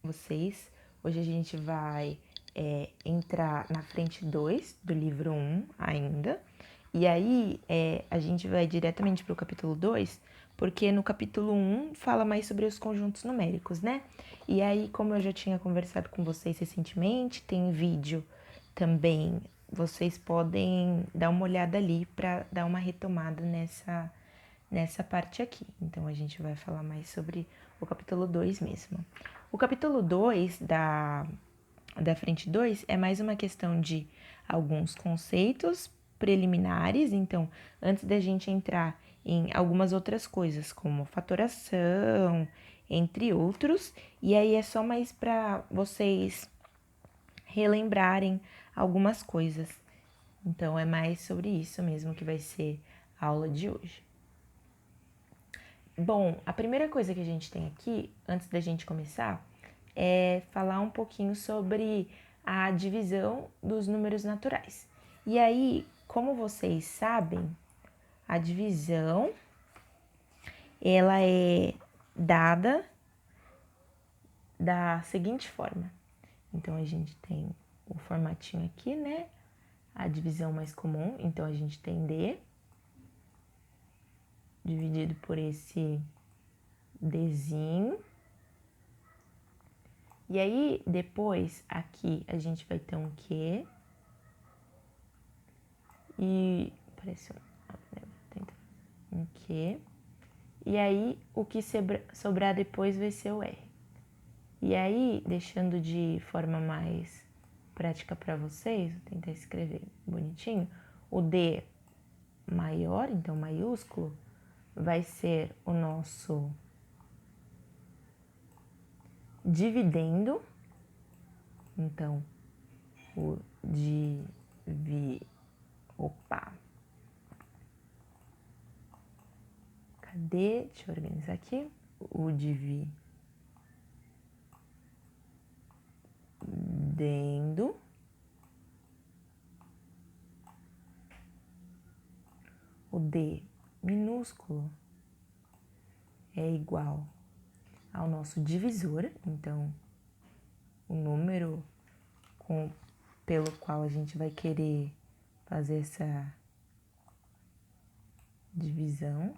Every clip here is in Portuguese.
vocês. Hoje a gente vai entrar na frente 2 do livro 1 ainda. E aí a gente vai diretamente para o capítulo 2, porque no capítulo 1 fala mais sobre os conjuntos numéricos, né? E aí, como eu já tinha conversado com vocês recentemente, tem vídeo também. Vocês podem dar uma olhada ali para dar uma retomada nessa parte aqui. Então, a gente vai falar mais sobre o capítulo 2 mesmo. O capítulo 2 da frente 2 é mais uma questão de alguns conceitos preliminares. Então, antes da gente entrar em algumas outras coisas, como fatoração, entre outros, e aí é só mais para vocês relembrarem algumas coisas. Então, é mais sobre isso mesmo que vai ser a aula de hoje. Bom, a primeira coisa que a gente tem aqui, antes da gente começar, é falar um pouquinho sobre a divisão dos números naturais. E aí, como vocês sabem, a divisão ela é dada da seguinte forma. Então, a gente tem o formatinho aqui, né? A divisão mais comum. Então, a gente tem D dividido por esse Dzinho. E aí, depois, aqui, a gente vai ter um Q. E parece um Q. E aí, o que sobrar depois vai ser o R. E aí, deixando de forma mais prática para vocês, vou tentar escrever bonitinho, o D maior, então maiúsculo, vai ser o nosso dividendo. Então, o Opa! Cadê? Deixa eu organizar aqui. O dividendo. O D minúsculo é igual ao nosso divisor, então o número pelo qual a gente vai querer fazer essa divisão.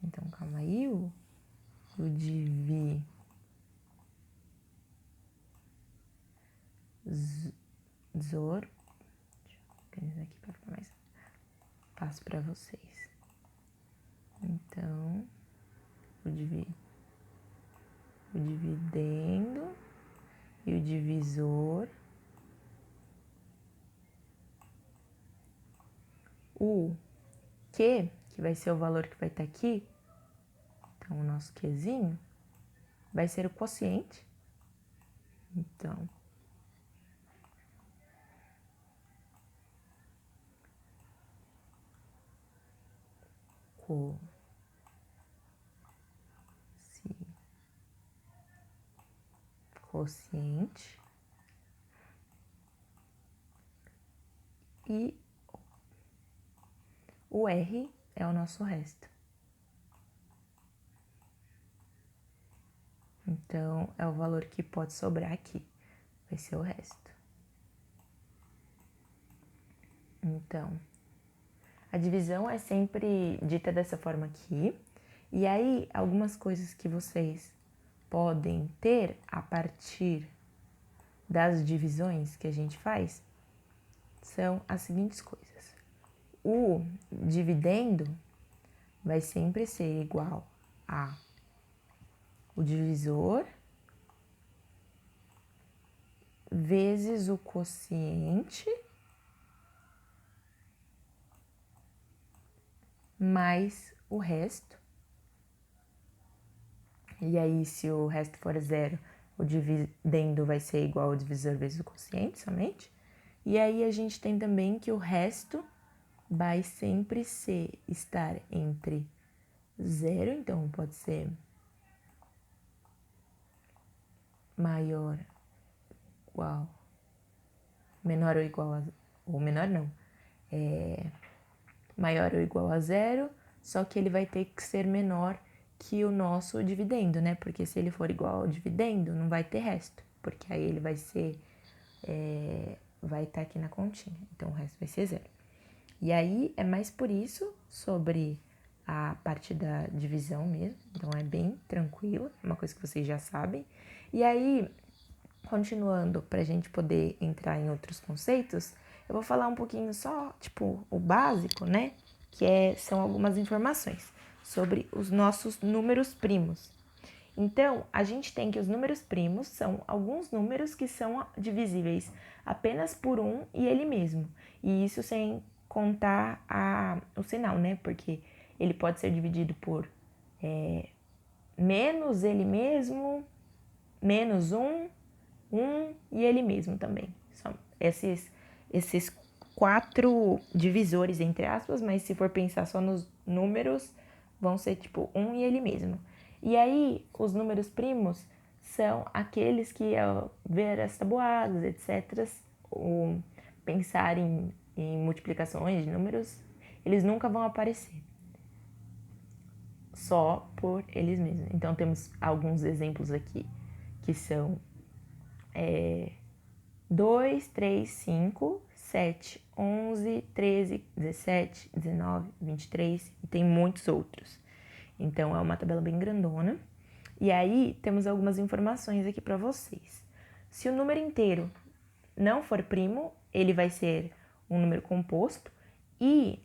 Então, calma aí, o divisor, deixa eu organizar aqui para ficar mais fácil para vocês. Então, o dividendo e o divisor. O Q, que vai ser o valor que vai estar aqui, então o nosso Qzinho, vai ser o quociente. Então, quociente. E o R é o nosso resto. Então, é o valor que pode sobrar aqui. Vai ser o resto. Então, a divisão é sempre dita dessa forma aqui. E aí, algumas coisas que vocês podem ter a partir das divisões que a gente faz são as seguintes coisas. O dividendo vai sempre ser igual a o divisor vezes o quociente mais o resto. E aí, se o resto for zero, o dividendo vai ser igual ao divisor vezes o quociente somente. E aí, a gente tem também que o resto vai sempre estar entre zero, então pode ser maior igual, menor ou igual a, ou menor não, maior ou igual a zero, só que ele vai ter que ser menor que o nosso dividendo, né? Porque se ele for igual ao dividendo, não vai ter resto, porque aí ele vai ser, vai estar aqui na continha, então o resto vai ser zero. E aí é mais por isso sobre a parte da divisão mesmo, então é bem tranquilo, é uma coisa que vocês já sabem. E aí, continuando, para a gente poder entrar em outros conceitos, eu vou falar um pouquinho só, tipo, o básico, né? São algumas informações sobre os nossos números primos. Então, a gente tem que os números primos são alguns números que são divisíveis apenas por um e ele mesmo. E isso sem contar o sinal, né? Porque ele pode ser dividido por menos ele mesmo, menos um e ele mesmo também. São esses 4 divisores, entre aspas, mas se for pensar só nos números, vão ser tipo 1 e ele mesmo. E aí, os números primos são aqueles que, ao ver as tabuadas, etc., ou pensar em multiplicações de números, eles nunca vão aparecer. Só por eles mesmos. Então, temos alguns exemplos aqui, que são 2, 3, 5, 7, 11, 13, 17, 19, 23 e tem muitos outros. Então, é uma tabela bem grandona. E aí, temos algumas informações aqui para vocês. Se o número inteiro não for primo, ele vai ser um número composto. E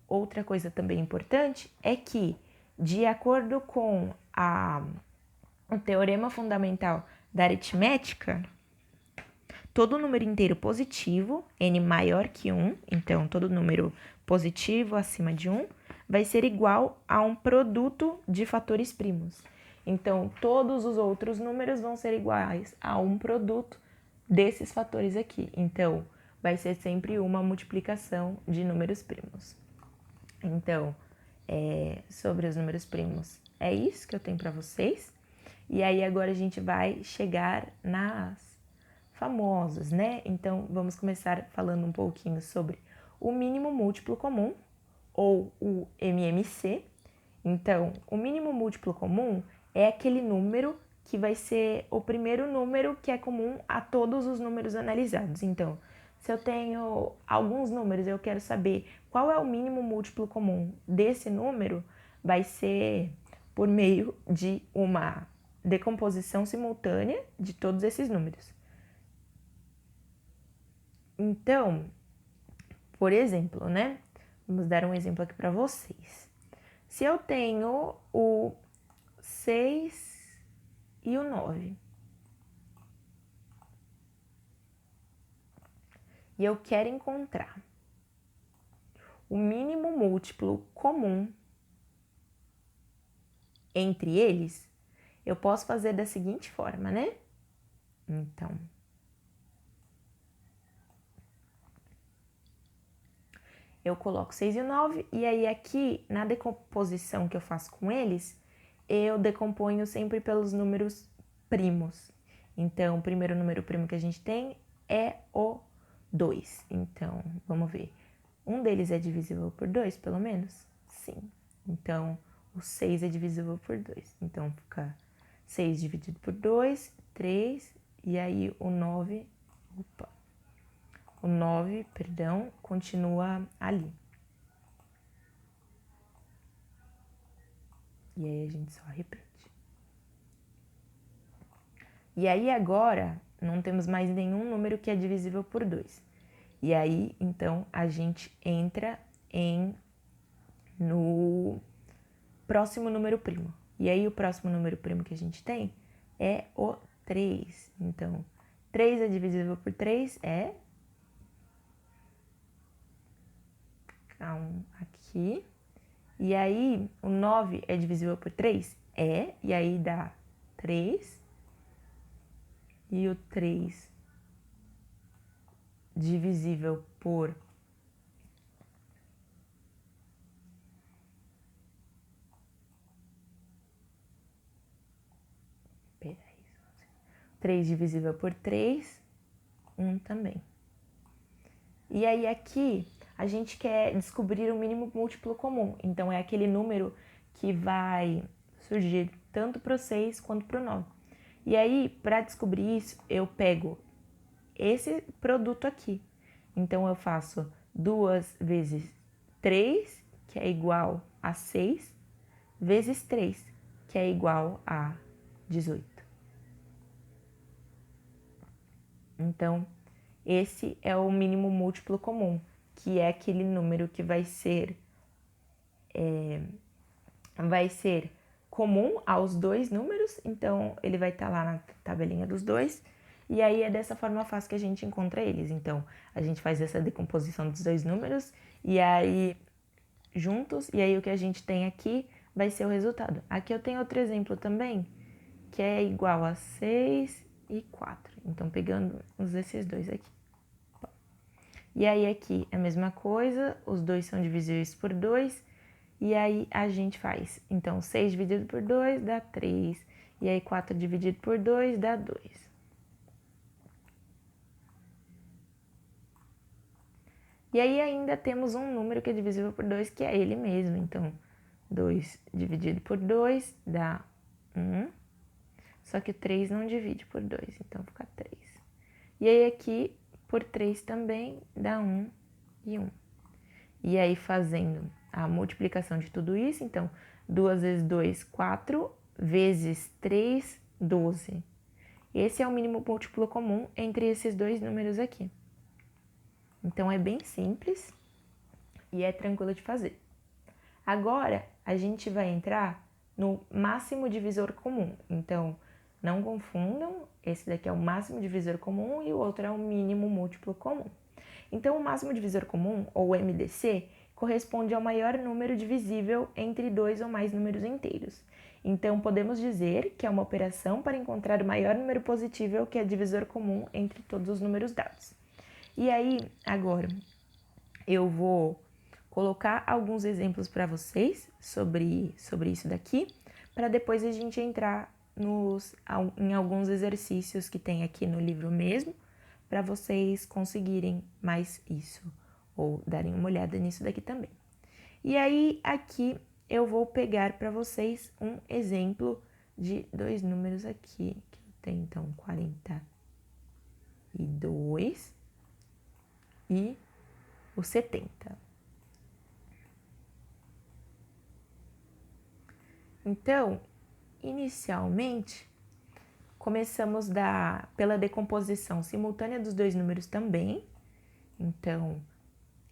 outra coisa também importante é que, de acordo com o teorema fundamental da aritmética, todo número inteiro positivo, n maior que 1, então todo número positivo acima de 1, vai ser igual a um produto de fatores primos. Então, todos os outros números vão ser iguais a um produto desses fatores aqui. Então, vai ser sempre uma multiplicação de números primos. Então, sobre os números primos, é isso que eu tenho para vocês. E aí, agora a gente vai chegar nas famosas, né? Então, vamos começar falando um pouquinho sobre o mínimo múltiplo comum, ou o MMC. Então, o mínimo múltiplo comum é aquele número que vai ser o primeiro número que é comum a todos os números analisados. Então, se eu tenho alguns números e eu quero saber qual é o mínimo múltiplo comum desse número, vai ser por meio de uma decomposição simultânea de todos esses números. Então, por exemplo, né? Vamos dar um exemplo aqui para vocês. Se eu tenho o 6 e o 9, e eu quero encontrar o mínimo múltiplo comum entre eles, eu posso fazer da seguinte forma, né? Então, eu coloco 6 e o 9, e aí aqui, na decomposição que eu faço com eles, eu decomponho sempre pelos números primos. Então, o primeiro número primo que a gente tem é o 2. Então, vamos ver. Um deles é divisível por 2, pelo menos? Sim. Então, o 6 é divisível por 2. Então, fica 6 dividido por 2, 3, e aí o 9, continua ali. E aí a gente só repete. E aí agora não temos mais nenhum número que é divisível por 2. E aí, então, a gente entra no próximo número primo. E aí o próximo número primo que a gente tem é o 3. Então, 3 é divisível por 3 é... aqui. E aí, o 9 é divisível por 3? É. E aí dá 3. E o 3 divisível por... Peraí. 3 divisível por 3, 1 também. E aí aqui a gente quer descobrir o mínimo múltiplo comum. Então, é aquele número que vai surgir tanto para o 6 quanto para o 9. E aí, para descobrir isso, eu pego esse produto aqui. Então, eu faço 2 vezes 3, que é igual a 6, vezes 3, que é igual a 18. Então, esse é o mínimo múltiplo comum, que é aquele número que vai ser comum aos dois números, então ele vai estar lá na tabelinha dos dois, e aí é dessa forma fácil que a gente encontra eles. Então, a gente faz essa decomposição dos dois números, e aí juntos, e aí o que a gente tem aqui vai ser o resultado. Aqui eu tenho outro exemplo também, que é igual a 6 e 4. Então, pegando esses dois aqui. E aí aqui é a mesma coisa, os dois são divisíveis por 2, e aí a gente faz. Então, 6 dividido por 2 dá 3, e aí 4 dividido por 2 dá 2. E aí ainda temos um número que é divisível por 2, que é ele mesmo. Então, 2 dividido por 2 dá 1, só que 3 não divide por 2, então fica 3. E aí aqui, por 3 também, dá 1 e 1. E aí fazendo a multiplicação de tudo isso, então, 2 vezes 2, 4, vezes 3, 12. Esse é o mínimo múltiplo comum entre esses dois números aqui. Então, é bem simples e é tranquilo de fazer. Agora, a gente vai entrar no máximo divisor comum. Então, não confundam, esse daqui é o máximo divisor comum e o outro é o mínimo múltiplo comum. Então, o máximo divisor comum, ou MDC, corresponde ao maior número divisível entre dois ou mais números inteiros. Então, podemos dizer que é uma operação para encontrar o maior número positivo que é divisor comum entre todos os números dados. E aí, agora, eu vou colocar alguns exemplos para vocês sobre isso daqui, para depois a gente entrar em alguns exercícios que tem aqui no livro mesmo, para vocês conseguirem mais isso, ou darem uma olhada nisso daqui também. E aí, aqui eu vou pegar para vocês um exemplo de dois números aqui, que tem então 42 e o 70. Então, inicialmente, começamos pela decomposição simultânea dos dois números também. Então,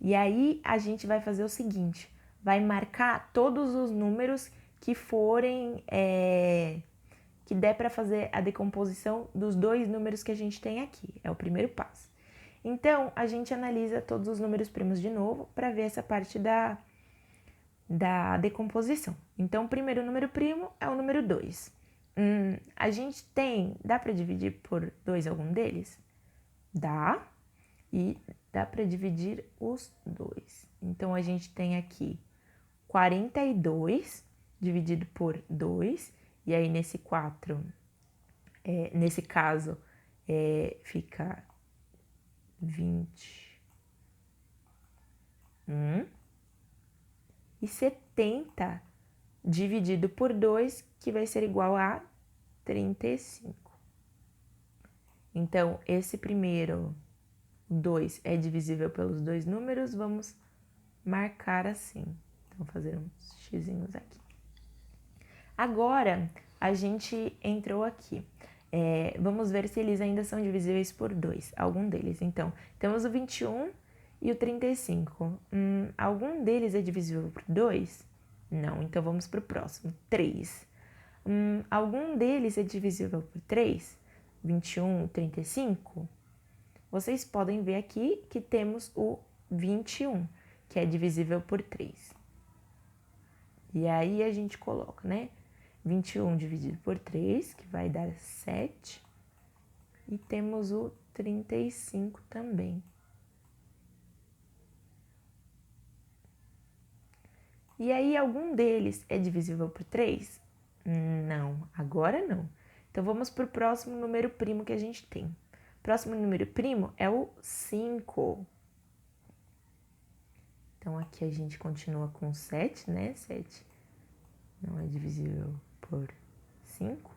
e aí a gente vai fazer o seguinte, vai marcar todos os números que forem, que der para fazer a decomposição dos dois números que a gente tem aqui. É o primeiro passo. Então, a gente analisa todos os números primos de novo para ver essa parte da decomposição. Então, o primeiro número primo é o número 2. A gente dá para dividir por 2 algum deles? Dá, e dá para dividir os dois. Então, a gente tem aqui 42 dividido por 2, e aí nesse 4, nesse caso, fica 21. E 70 dividido por 2, que vai ser igual a 35. Então, esse primeiro 2 é divisível pelos dois números, vamos marcar assim. Então, fazer uns xizinhos aqui. Agora, a gente entrou aqui. Vamos ver se eles ainda são divisíveis por 2, algum deles. Então, temos o 21 e o 35. Algum deles é divisível por 2? Não, então vamos para o próximo. 3. Algum deles é divisível por 3? 21 e 35? Vocês podem ver aqui que temos o 21, que é divisível por 3. E aí a gente coloca, né? 21 dividido por 3, que vai dar 7. E temos o 35 também. E aí, algum deles é divisível por 3? Não, agora não. Então, vamos para o próximo número primo que a gente tem. O próximo número primo é o 5. Então, aqui a gente continua com 7, né? 7 não é divisível por 5.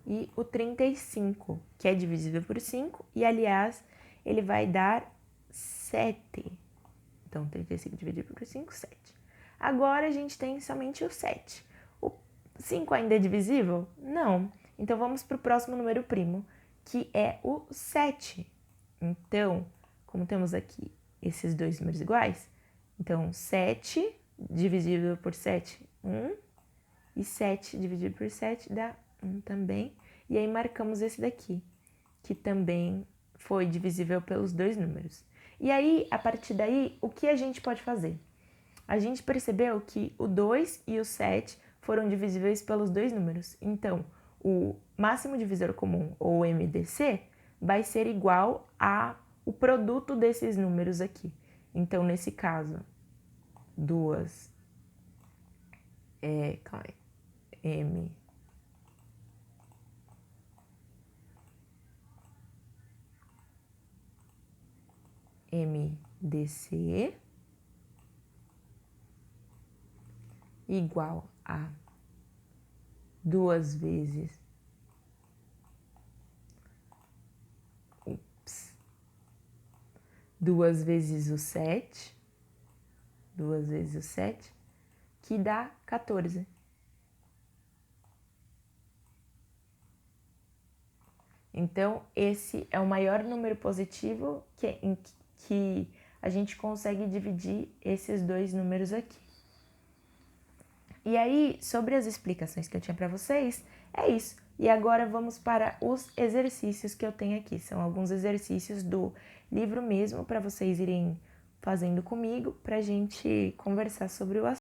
E o 35, que é divisível por 5, e aliás, ele vai dar 7. Então, 35 dividido por 5, 7. Agora a gente tem somente o 7. O 5 ainda é divisível? Não. Então, vamos para o próximo número primo, que é o 7. Então, como temos aqui esses dois números iguais, então 7 divisível por 7, 1. E 7 dividido por 7 dá 1 também. E aí marcamos esse daqui, que também foi divisível pelos dois números. E aí, a partir daí, o que a gente pode fazer? A gente percebeu que o 2 e o 7 foram divisíveis pelos dois números. Então, o máximo divisor comum, ou MDC, vai ser igual ao produto desses números aqui. Então, nesse caso, duas M MDC igual a 2 vezes 2 vezes o 7, 2 vezes o 7, que dá 14. Então, esse é o maior número positivo em que a gente consegue dividir esses dois números aqui. E aí, sobre as explicações que eu tinha para vocês, é isso. E agora vamos para os exercícios que eu tenho aqui. São alguns exercícios do livro mesmo para vocês irem fazendo comigo, para a gente conversar sobre o assunto.